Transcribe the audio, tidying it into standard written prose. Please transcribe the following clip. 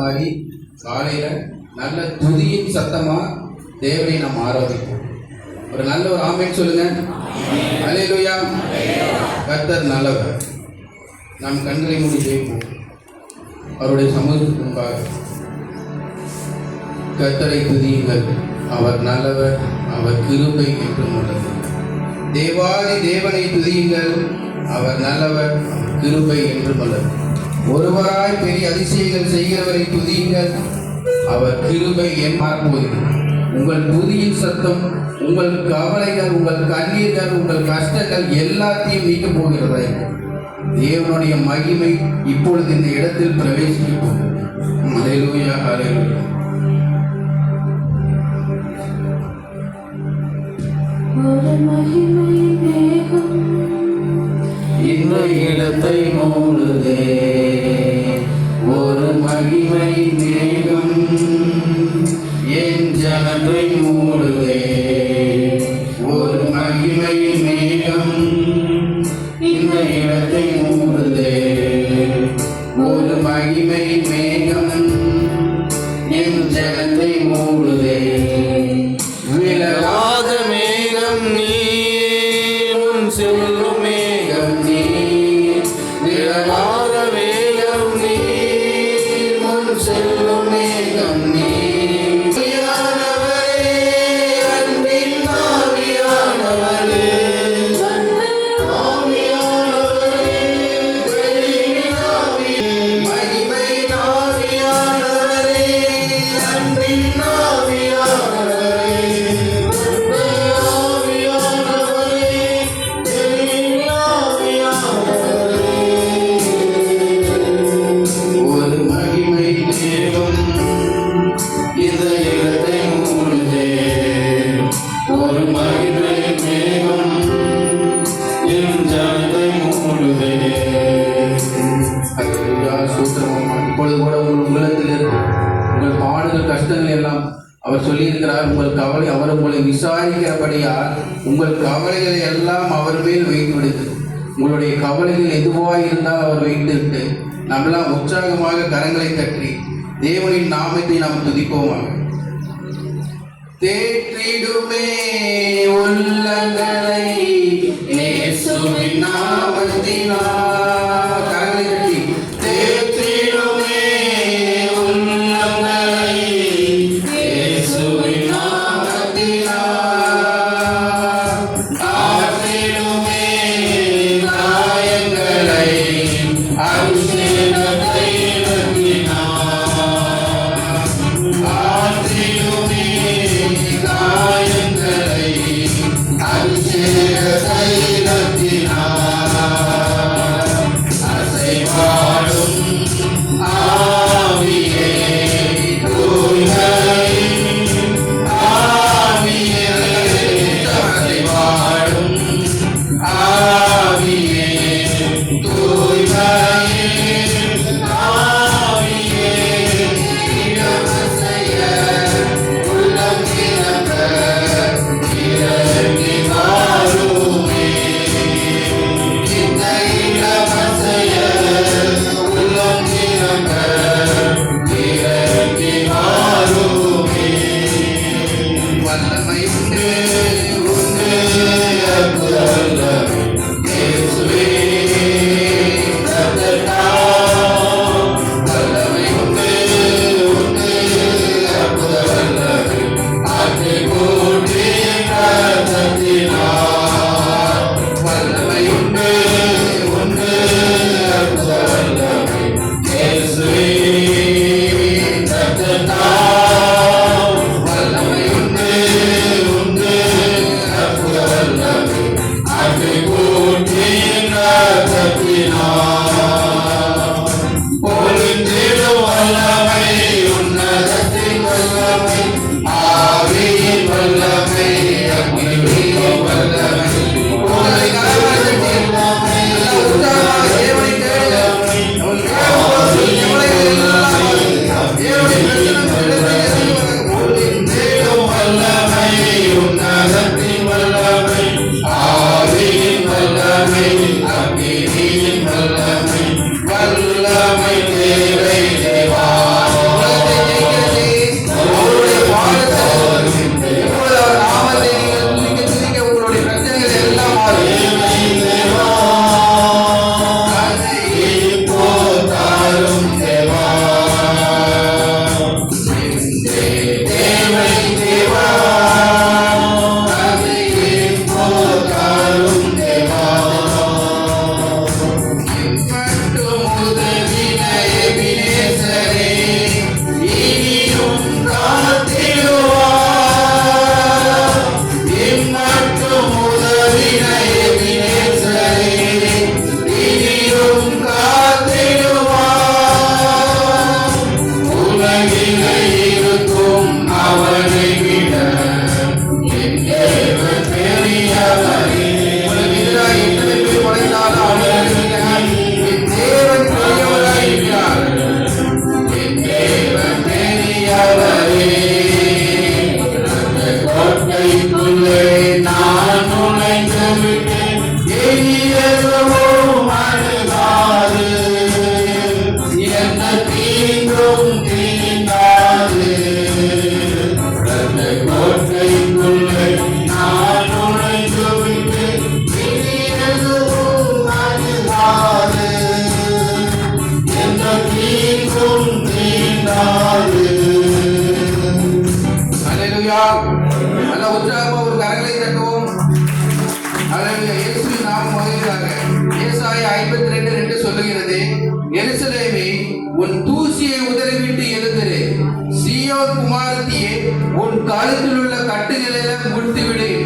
மாதிரி காலையில நல்ல துதியின் சத்தமா தேவனை நாம் ஆராதிப்போம். ஒரு நல்ல ஒரு ஆமென் சொல்லுங்க. அல்லேலூயா. கர்த்தர் நல்லவர். நாம் கண்களை மூடி ஜெபிப்போம். அவருடைய சமூகத்துக்கு முன்பாக கர்த்தரை துதியுங்கள். அவர் நல்லவர், அவர் கிருபை என்றும் உள்ளது. தேவாதி தேவனை துதியுங்கள். அவர் நல்லவர், அவர் கிருபை என்றும் உள்ளது. ஒருவராய் பெரிய அதிசயங்கள் செய்கிறவரை துதியுங்கள். அவர் கிருபை என் பார்ப்போது. உங்கள் துதியின் சத்தம் உங்கள் கவலைகள், உங்கள் கண்ணீர்கள், உங்கள் கஷ்டங்கள் எல்லாத்தையும் நீக்க போகிறதா? தேவனுடைய மகிமை இப்பொழுது இந்த இடத்தில் பிரவேசிக்க போகிறது. அல்லேலூயா, அல்லேலூயா. இந்த இடத்தை மூடுதே ஒரு மகிமை மேகம், என் ஜனத்தை மூடுதே ஒரு மகிமை மேகம். இந்த இடத்தை மூடுதே ஒரு மகிமை மேகம், என் ஜனத்தை மூடுதே. விலகாத மேகம் நீர், செல்லும் மேகம் நீர், விலகாத மேகம் நீர், முன் செல்லும் மேகம் நீர். இப்பொழுது கூட உங்கள் உள்ளத்தில் உங்கள் பாடுகள் கஷ்டங்கள் எல்லாம் அவர் சொல்லியிருக்கிறார். உங்கள் கவலை அவர் உங்களை விசாரிக்கிறபடியால் உங்கள் கவலைகளை எல்லாம் அவர் மேல் வைத்து விடுது. உங்களுடைய கவலைகள் எதுவாக இருந்தால் அவர் வைத்துவிட்டு நம்மளாம் உற்சாகமாக கரங்களை தட்டி தேவனின் நாமத்தை நாம் துதிப்போமாக. தேற்றிடுமே உள்ளங்களை இயேசுவின் நாமத்தினால். கரங்களை தட்டி தேற்றிடுமே உள்ளங்களை இயேசுவின் நாமத்தினால். ஆற்றிடுமே காயங்களை அபிஷேக தைலத்தினால். ஆற்றிடுமே காயங்களை அபிஷேக தைலத்தினால். அல்லேலூயா. இயேசுவின் நாமம் மகிழ்கிறாங்க. ஏசாயா 52:2 சொல்லுகிறது, எருசலேமே உன் தூசியை உதறிவிட்டு எழுந்திரு, சீயோன் குமாரத்தியே உன் கழுத்தில் உள்ள கட்டுகளை எல்லாம் முடித்து விடு.